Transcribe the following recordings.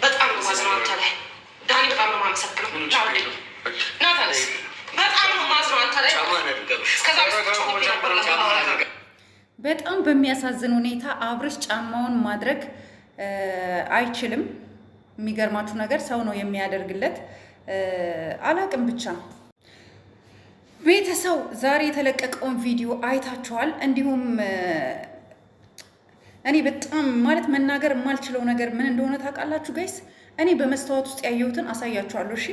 በጣም ነው ማዝነው አንተ ላይ ዳኒ፣ በጣም ነው የማመሰግነው። ናታንስ በጣም ነው ማዝነው አንተ ላይ። በጣም በሚያሳዝን ሁኔታ አብርሽ ጫማውን ማድረግ አይችልም። የሚገርማችሁ ነገር ሰው ነው የሚያደርግለት። አላቅም ብቻ ቤተሰው ዛሬ የተለቀቀውን ቪዲዮ አይታችኋል። እንዲሁም እኔ በጣም ማለት መናገር የማልችለው ነገር ምን እንደሆነ ታውቃላችሁ ጋይስ? እኔ በመስተዋት ውስጥ ያየሁትን አሳያችኋለሁ። እሺ፣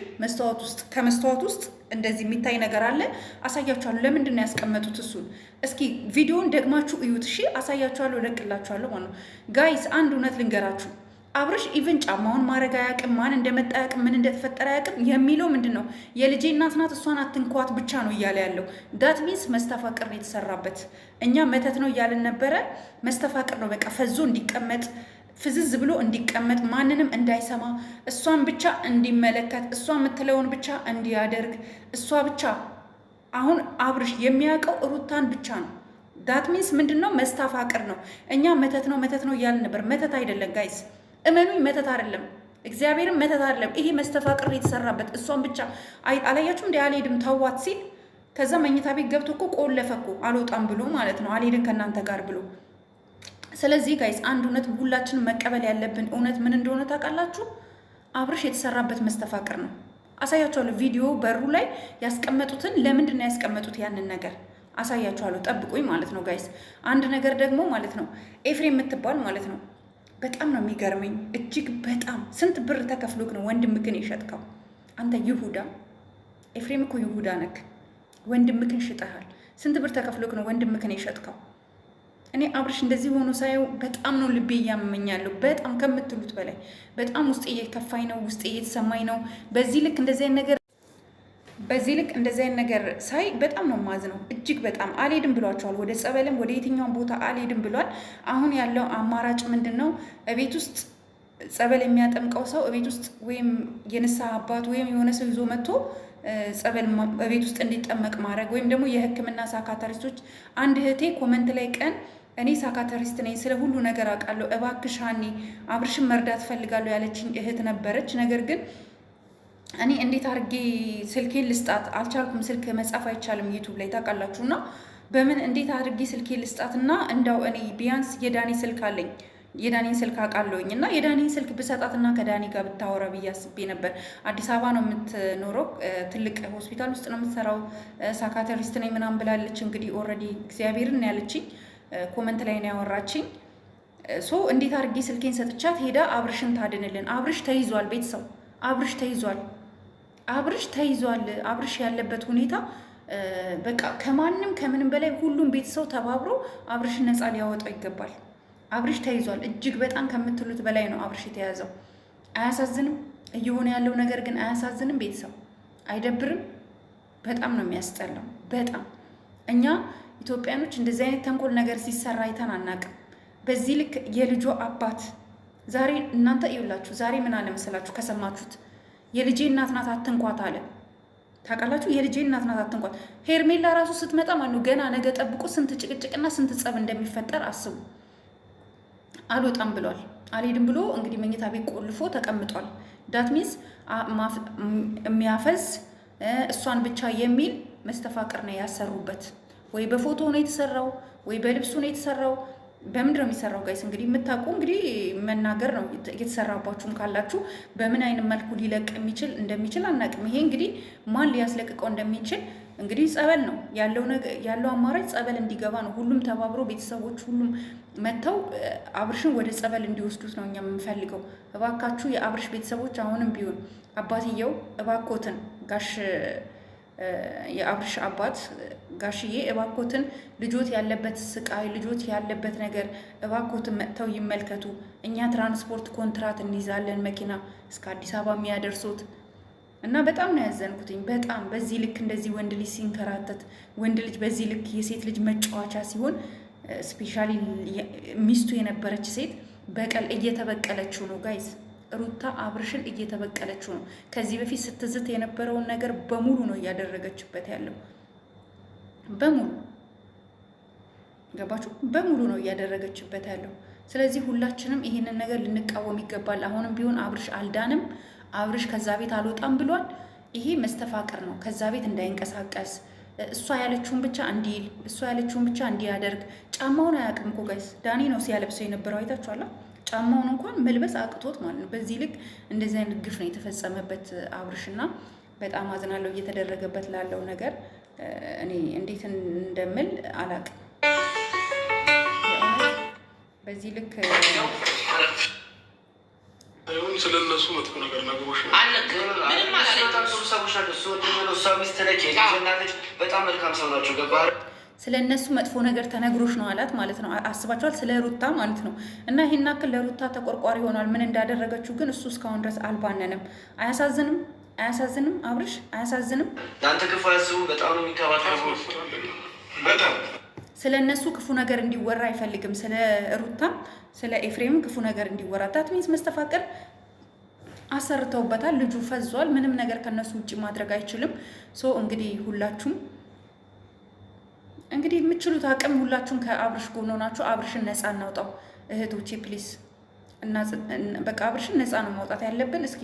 ከመስተዋት ውስጥ እንደዚህ የሚታይ ነገር አለ፣ አሳያችኋለሁ። ለምንድን ነው ያስቀመጡት? እሱን እስኪ ቪዲዮውን ደግማችሁ እዩት። እሺ፣ አሳያችኋለሁ፣ እለቅላችኋለሁ ማለት ነው ጋይስ። አንድ እውነት ልንገራችሁ፣ አብርሽ ኢቭን ጫማውን ማድረግ አያውቅም፣ ማን እንደመጣ አያውቅም፣ ምን እንደተፈጠረ አያውቅም። የሚለው ምንድን ነው የልጄ እናት ናት እሷን አትንኳት ብቻ ነው እያለ ያለው። ዳት ሚንስ መስተፋቅር ነው የተሰራበት። እኛ መተት ነው እያልን ነበረ፣ መስተፋቅር ነው። በቃ ፈዞ እንዲቀመጥ ፍዝዝ ብሎ እንዲቀመጥ ማንንም እንዳይሰማ እሷን ብቻ እንዲመለከት እሷ የምትለውን ብቻ እንዲያደርግ እሷ ብቻ። አሁን አብርሽ የሚያውቀው ሩታን ብቻ ነው። ዳት ሚንስ ምንድን ነው መስተፋቅር ነው። እኛ መተት ነው እያልን ነበር። መተት አይደለም ጋይስ፣ እመኑኝ፣ መተት አይደለም። እግዚአብሔርም መተት አይደለም። ይሄ መስተፋቅር የተሰራበት እሷን ብቻ አላያችሁም? እንደ አልሄድም ተዋት ሲል ከዛ መኝታ ቤት ገብቶ እኮ ቆለፈ እኮ አልወጣም ብሎ ማለት ነው፣ አልሄድም ከእናንተ ጋር ብሎ። ስለዚህ ጋይስ አንድ እውነት ሁላችንም መቀበል ያለብን እውነት ምን እንደሆነ ታውቃላችሁ? አብርሽ የተሰራበት መስተፋቅር ነው። አሳያችኋለሁ። ቪዲዮ በሩ ላይ ያስቀመጡትን ለምንድን ነው ያስቀመጡት ያንን ነገር አሳያችኋለሁ። ጠብቁኝ ማለት ነው ጋይስ። አንድ ነገር ደግሞ ማለት ነው ኤፍሬም የምትባል ማለት ነው በጣም ነው የሚገርመኝ፣ እጅግ በጣም ስንት ብር ተከፍሎክ ነው ወንድምክን የሸጥከው አንተ ይሁዳ? ኤፍሬም እኮ ይሁዳ ነክ፣ ወንድምክን ሽጠሃል። ስንት ብር ተከፍሎክ ነው ወንድምክን የሸጥከው? እኔ አብርሽ እንደዚህ ሆኖ ሳየው በጣም ነው ልቤ እያመኛለሁ። በጣም ከምትሉት በላይ በጣም ውስጤ እየከፋኝ ነው፣ ውስጤ እየተሰማኝ ነው። በዚህ ልክ እንደዚህ አይነት ነገር ሳይ በጣም ነው ማዝነው። እጅግ በጣም አልሄድም ብሏቸዋል። ወደ ጸበልም ወደ የትኛውን ቦታ አልሄድም ብሏል። አሁን ያለው አማራጭ ምንድን ነው? እቤት ውስጥ ጸበል የሚያጠምቀው ሰው እቤት ውስጥ ወይም የንስሐ አባት ወይም የሆነ ሰው ይዞ መጥቶ ጸበል እቤት ውስጥ እንዲጠመቅ ማድረግ፣ ወይም ደግሞ የሕክምና ሳካተሪስቶች። አንድ እህቴ ኮመንት ላይ ቀን እኔ ሳካተሪስት ነኝ፣ ስለ ሁሉ ነገር አውቃለሁ፣ እባክሽ ሀኒ አብርሽን መርዳት ፈልጋለሁ ያለችኝ እህት ነበረች። ነገር ግን እኔ እንዴት አድርጌ ስልኬን ልስጣት አልቻልኩም። ስልክ መጻፍ አይቻልም ዩቱብ ላይ ታውቃላችሁ። እና በምን እንዴት አድርጌ ስልኬን ልስጣትና እንዳው እኔ ቢያንስ የዳኒ ስልክ አለኝ፣ የዳኒን ስልክ አውቃለሁኝ እና የዳኒን ስልክ ብሰጣትና ከዳኒ ጋር ብታወራ ብዬ አስቤ ነበር። አዲስ አበባ ነው የምትኖረው፣ ትልቅ ሆስፒታል ውስጥ ነው የምትሰራው፣ ሳካተሪስት ነኝ ምናምን ብላለች። እንግዲህ ኦልሬዲ እግዚአብሔርን ያለችኝ ኮመንት ላይ ነው ያወራችኝ። ሶ እንዴት አድርጌ ስልኬን ሰጥቻት ሄዳ አብርሽን ታድንልን። አብርሽ ተይዟል፣ ቤተሰብ አብርሽ ተይዟል፣ አብርሽ ተይዟል። አብርሽ ያለበት ሁኔታ በቃ ከማንም ከምንም በላይ ሁሉም ቤተሰብ ተባብሮ አብርሽን ነፃ ሊያወጣው ይገባል። አብርሽ ተይዟል። እጅግ በጣም ከምትሉት በላይ ነው አብርሽ የተያዘው። አያሳዝንም? እየሆነ ያለው ነገር ግን አያሳዝንም? ቤተሰብ አይደብርም? በጣም ነው የሚያስጠላው። በጣም እኛ ኢትዮጵያኖች እንደዚህ አይነት ተንኮል ነገር ሲሰራ አይተን አናውቅም። በዚህ ልክ የልጇ አባት ዛሬ እናንተ ይውላችሁ፣ ዛሬ ምን አለ መሰላችሁ? ከሰማችሁት የልጄ እናት ናት አትንኳት አለ። ታውቃላችሁ? የልጄ እናት ናት አትንኳት። ሄርሜላ ራሱ ስትመጣ ማነው ገና ነገ ጠብቁ ስንት ጭቅጭቅና ስንት ጸብ እንደሚፈጠር አስቡ። አልወጣም ብሏል። አልሄድም ብሎ እንግዲህ መኝታ ቤት ቆልፎ ተቀምጧል። ዳት ሚንስ የሚያፈዝ እሷን ብቻ የሚል መስተፋቅር ነው ያሰሩበት። ወይ በፎቶ ነው የተሰራው፣ ወይ በልብሱ ነው የተሰራው። በምንድን ነው የሚሰራው ጋይስ? እንግዲህ የምታውቁ እንግዲህ መናገር ነው። የተሰራባችሁም ካላችሁ በምን አይነት መልኩ ሊለቅ እንደሚችል አናውቅም። ይሄ እንግዲህ ማን ሊያስለቅቀው እንደሚችል እንግዲህ ጸበል ነው ያለው አማራጭ ጸበል እንዲገባ ነው። ሁሉም ተባብሮ ቤተሰቦች ሁሉም መጥተው አብርሽን ወደ ጸበል እንዲወስዱት ነው እኛ የምንፈልገው። እባካችሁ የአብርሽ ቤተሰቦች አሁንም ቢሆን አባትየው እባኮትን የአብርሽ አባት ጋሽዬ እባኮትን ልጆት ያለበት ስቃይ ልጆት ያለበት ነገር እባኮትን መጥተው ይመልከቱ። እኛ ትራንስፖርት ኮንትራት እንይዛለን መኪና እስከ አዲስ አበባ የሚያደርሱት እና በጣም ነው ያዘንኩትኝ። በጣም በዚህ ልክ እንደዚህ ወንድ ልጅ ሲንከራተት፣ ወንድ ልጅ በዚህ ልክ የሴት ልጅ መጫወቻ ሲሆን፣ ስፔሻሊ ሚስቱ የነበረች ሴት በቀል እየተበቀለችው ነው ጋይዝ። ሩታ አብርሽን እየተበቀለችው ነው። ከዚህ በፊት ስትዝት የነበረውን ነገር በሙሉ ነው እያደረገችበት ያለው በሙሉ። ገባችሁ? በሙሉ ነው እያደረገችበት ያለው። ስለዚህ ሁላችንም ይሄንን ነገር ልንቃወም ይገባል። አሁንም ቢሆን አብርሽ አልዳንም። አብርሽ ከዛ ቤት አልወጣም ብሏል። ይሄ መስተፋቅር ነው። ከዛ ቤት እንዳይንቀሳቀስ እሷ ያለችውን ብቻ እንዲል እሷ ያለችውን ብቻ እንዲያደርግ። ጫማውን አያውቅም እኮ ጋይስ። ዳኒ ነው ሲያለብሰው የነበረው አይታችኋላ። ጫማውን እንኳን መልበስ አቅቶት ማለት ነው። በዚህ ልክ እንደዚህ አይነት ግፍ ነው የተፈጸመበት አብርሽና በጣም አዝናለሁ እየተደረገበት ላለው ነገር። እኔ እንዴት እንደምል አላውቅም። በዚህ ልክ ስለነሱ መጥፎ ነገር ነገሮች በጣም መልካም ሰው ናቸው። ገባህ? ስለ እነሱ መጥፎ ነገር ተነግሮሽ ነው አላት ማለት ነው። አስባችኋል? ስለ ሩታ ማለት ነው። እና ይሄን ያክል ለሩታ ተቆርቋሪ ሆኗል። ምን እንዳደረገችው ግን እሱ እስካሁን ድረስ አልባነንም። አያሳዝንም? አያሳዝንም? አብርሽ አያሳዝንም? ለአንተ ክፉ አያስቡ። በጣም ነው የሚንከባከቡ። በጣም ስለ እነሱ ክፉ ነገር እንዲወራ አይፈልግም። ስለ ሩታም ስለ ኤፍሬም ክፉ ነገር እንዲወራ ታትሚንስ መስተፋቅር አሰርተውበታል። ልጁ ፈዟል። ምንም ነገር ከነሱ ውጭ ማድረግ አይችልም። ሶ እንግዲህ ሁላችሁም እንግዲህ የምትችሉት አቅም ሁላችሁም ከአብርሽ ጎን ሆናችሁ አብርሽን ነፃ እናውጣው እህቶቼ ፕሊስ። እና በቃ አብርሽን ነፃ ነው ማውጣት ያለብን። እስኪ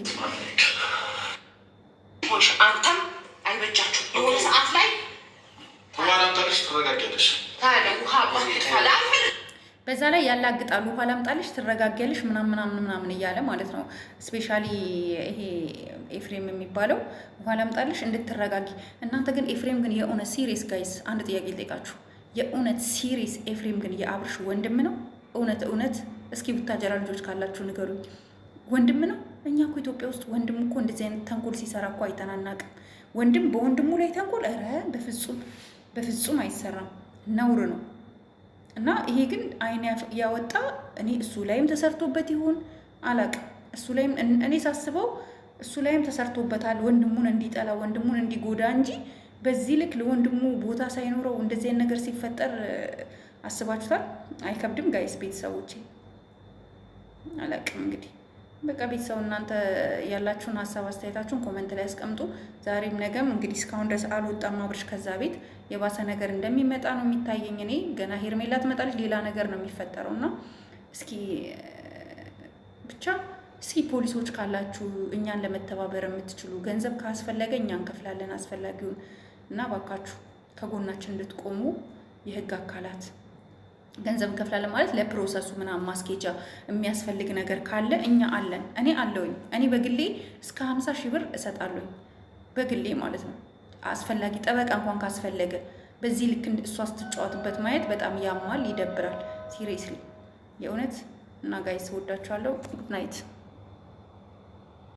አንተም አይበጃችሁ የሆነ ሰዓት ላይ ተባራምታለሽ ትረጋጊያለሽ። ውሃ በዛ ላይ ያላግጣሉ። ውሃ ላምጣልሽ ትረጋጊያለሽ ምናምን እያለ ማለት ነው። ስፔሻሊ ይሄ ኤፍሬም የሚባለው ውሃ ላምጣልሽ እንድትረጋጊ። እናንተ ግን ኤፍሬም ግን የእውነት ሲሪየስ ጋይስ፣ አንድ ጥያቄ ልጠይቃችሁ። የእውነት ሲሪየስ ኤፍሬም ግን የአብርሽ ወንድም ነው? እውነት እስኪ ቡታጀራ ልጆች ካላችሁ ንገሩኝ። ወንድም ነው? እኛ እኮ ኢትዮጵያ ውስጥ ወንድም እኮ እንደዚህ አይነት ተንኮል ሲሰራ እኮ አይተናናቅም። ወንድም በወንድሙ ላይ ተንኮል፣ ኧረ በፍጹም አይሰራም፣ ነውር ነው። እና ይሄ ግን አይን ያወጣ እኔ እሱ ላይም ተሰርቶበት ይሁን አላቅም። እሱ ላይም እኔ ሳስበው እሱ ላይም ተሰርቶበታል፣ ወንድሙን እንዲጠላ ወንድሙን እንዲጎዳ እንጂ በዚህ ልክ ለወንድሙ ቦታ ሳይኖረው እንደዚህ አይነት ነገር ሲፈጠር አስባችሁታል? አይከብድም ጋይስ? ቤተሰቦቼ አላቅም እንግዲህ በቃ ቤተሰብ እናንተ ያላችሁን ሀሳብ አስተያየታችሁን ኮመንት ላይ አስቀምጡ። ዛሬም ነገም እንግዲህ እስካሁን ድረስ አልወጣም አብርሽ ከዛ ቤት። የባሰ ነገር እንደሚመጣ ነው የሚታየኝ። እኔ ገና ሄርሜላ ትመጣለች፣ ሌላ ነገር ነው የሚፈጠረው። እና እስኪ ብቻ ፖሊሶች ካላችሁ እኛን ለመተባበር የምትችሉ ገንዘብ ካስፈለገ እኛ እንከፍላለን አስፈላጊውን። እና ባካችሁ ከጎናችን እንድትቆሙ የህግ አካላት ገንዘብ እንከፍላለን ማለት ለፕሮሰሱ ምናምን ማስኬጃ የሚያስፈልግ ነገር ካለ እኛ አለን። እኔ አለውኝ። እኔ በግሌ እስከ 50 ሺህ ብር እሰጣለሁኝ በግሌ ማለት ነው። አስፈላጊ ጠበቃ እንኳን ካስፈለገ በዚህ ልክ እሷ ስትጫወትበት ማየት በጣም ያማል፣ ይደብራል። ሲሪየስሊ የእውነት እና ጋይስ ወዳችኋለሁ። ጉድ ናይት